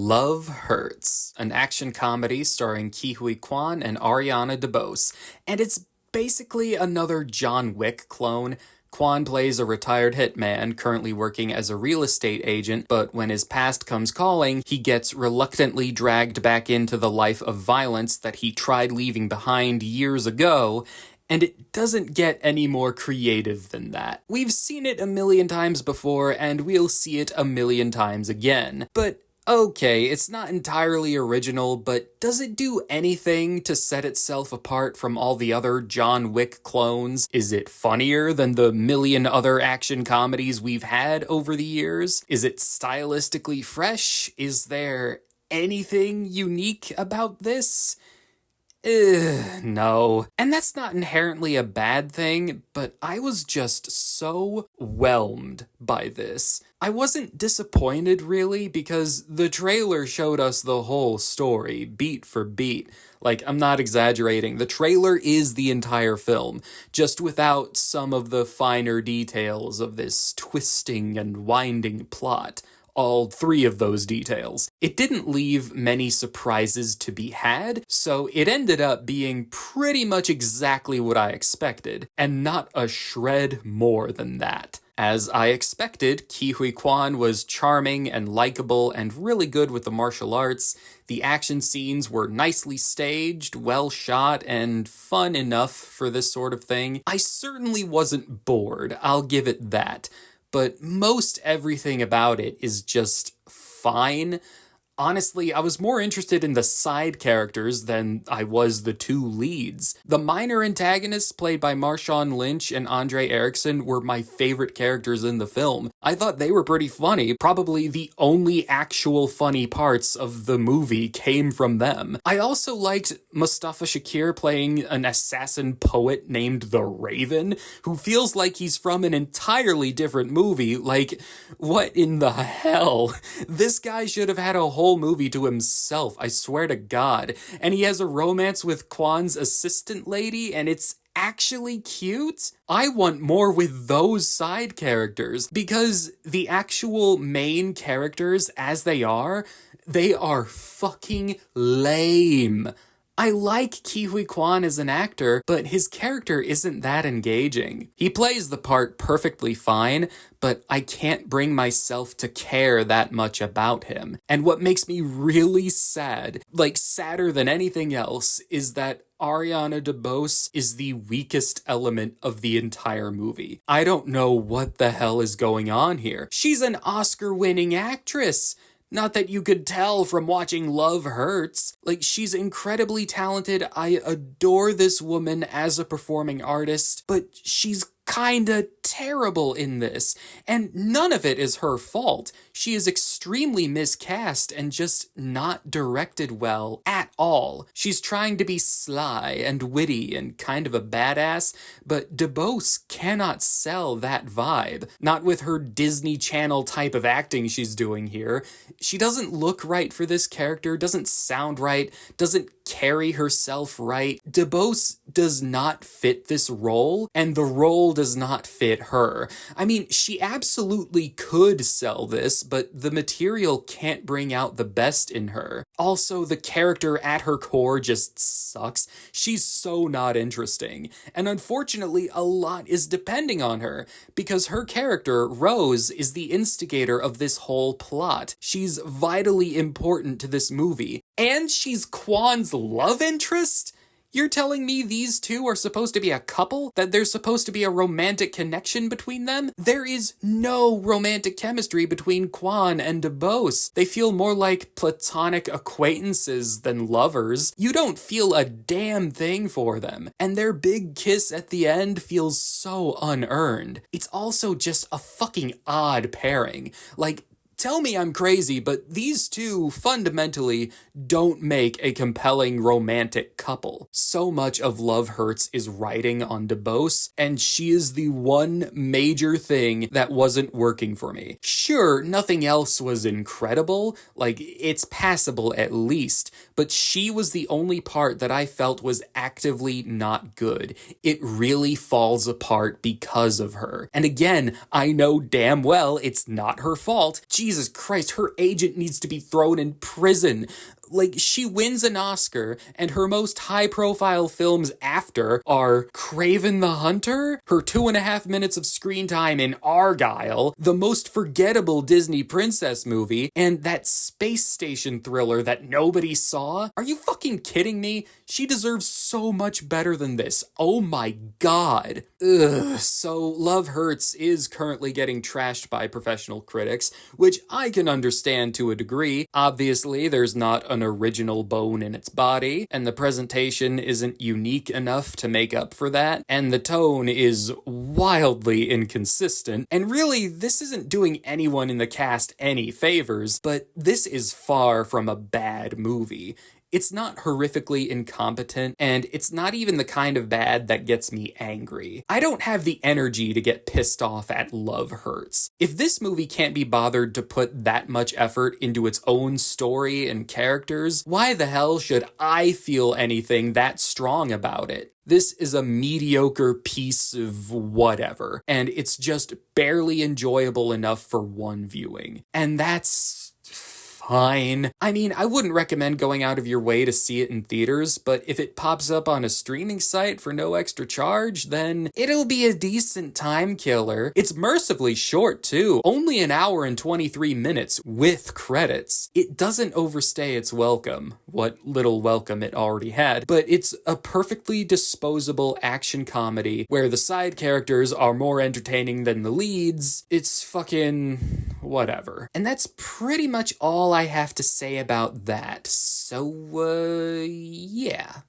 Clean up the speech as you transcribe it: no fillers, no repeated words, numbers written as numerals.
Love Hurts, an action comedy starring Ke Huy Quan and Ariana DeBose, and it's basically another John Wick clone. Quan plays a retired hitman currently working as a real estate agent, but when his past comes calling, he gets reluctantly dragged back into the life of violence that he tried leaving behind years ago, and it doesn't get any more creative than that. We've seen it a million times before, and we'll see it a million times again. But okay, it's not entirely original, but does it do anything to set itself apart from all the other John Wick clones? Is it funnier than the million other action comedies we've had over the years? Is it stylistically fresh? Is there anything unique about this? No. And that's not inherently a bad thing, but I was just so whelmed by this. I wasn't disappointed, really, because the trailer showed us the whole story, beat for beat. Like, I'm not exaggerating. The trailer is the entire film, just without some of the finer details of this twisting and winding plot. All three of those details. It didn't leave many surprises to be had, so it ended up being pretty much exactly what I expected, and not a shred more than that. As I expected, Ke Huy Quan was charming and likable and really good with the martial arts. The action scenes were nicely staged, well shot, and fun enough for this sort of thing. I certainly wasn't bored, I'll give it that. But most everything about it is just fine. Honestly, I was more interested in the side characters than I was the two leads. The minor antagonists played by Marshawn Lynch and Andre Erickson were my favorite characters in the film. I thought they were pretty funny. Probably the only actual funny parts of the movie came from them. I also liked Mustafa Shakir playing an assassin poet named the Raven, who feels like he's from an entirely different movie. Like, what in the hell? This guy should have had a whole movie to himself, I swear to God. And he has a romance with Quan's assistant lady, and it's actually cute? I want more with those side characters, because the actual main characters as they are fucking lame. I like Ke Huy Quan as an actor, but his character isn't that engaging. He plays the part perfectly fine, but I can't bring myself to care that much about him. And what makes me really sad, like sadder than anything else, is that Ariana DeBose is the weakest element of the entire movie. I don't know what the hell is going on here. She's an Oscar-winning actress. Not that you could tell from watching Love Hurts. Like, she's incredibly talented. I adore this woman as a performing artist, but she's kinda terrible in this, and none of it is her fault. She is extremely miscast and just not directed well at all. She's trying to be sly and witty and kind of a badass, but DeBose cannot sell that vibe. Not with her Disney Channel type of acting she's doing here. She doesn't look right for this character, doesn't sound right, doesn't carry herself right. DeBose does not fit this role, and the role does not fit her. I mean, she absolutely could sell this, but the material can't bring out the best in her. Also, the character at her core just sucks. She's so not interesting. And unfortunately, a lot is depending on her, because her character, Rose, is the instigator of this whole plot. She's vitally important to this movie. And she's Quan's love interest? You're telling me these two are supposed to be a couple? That there's supposed to be a romantic connection between them? There is no romantic chemistry between Quan and DeBose. They feel more like platonic acquaintances than lovers. You don't feel a damn thing for them. And their big kiss at the end feels so unearned. It's also just a fucking odd pairing. Like, tell me I'm crazy, but these two fundamentally don't make a compelling romantic couple. So much of Love Hurts is riding on DeBose, and she is the one major thing that wasn't working for me. Sure, nothing else was incredible, like, it's passable at least, but she was the only part that I felt was actively not good. It really falls apart because of her. And again, I know damn well it's not her fault. Jesus Jesus Christ, her agent needs to be thrown in prison. Like, she wins an Oscar, and her most high-profile films after are Kraven the Hunter, her 2.5 minutes of screen time in Argylle, the most forgettable Disney princess movie, and that space station thriller that nobody saw. Are you fucking kidding me? She deserves so much better than this. Oh my god. Ugh. So Love Hurts is currently getting trashed by professional critics, which I can understand to a degree. Obviously, there's not an original bone in its body, and the presentation isn't unique enough to make up for that, and the tone is wildly inconsistent, and really, this isn't doing anyone in the cast any favors, but this is far from a bad movie. It's not horrifically incompetent, and it's not even the kind of bad that gets me angry. I don't have the energy to get pissed off at Love Hurts. If this movie can't be bothered to put that much effort into its own story and characters, why the hell should I feel anything that strong about it? This is a mediocre piece of whatever, and it's just barely enjoyable enough for one viewing. And that's fine. I mean, I wouldn't recommend going out of your way to see it in theaters, but if it pops up on a streaming site for no extra charge, then it'll be a decent time killer. It's mercifully short, too. Only an hour and 23 minutes with credits. It doesn't overstay its welcome, what little welcome it already had, but it's a perfectly disposable action comedy where the side characters are more entertaining than the leads. It's fucking whatever. And that's pretty much all I have to say about that. So, yeah.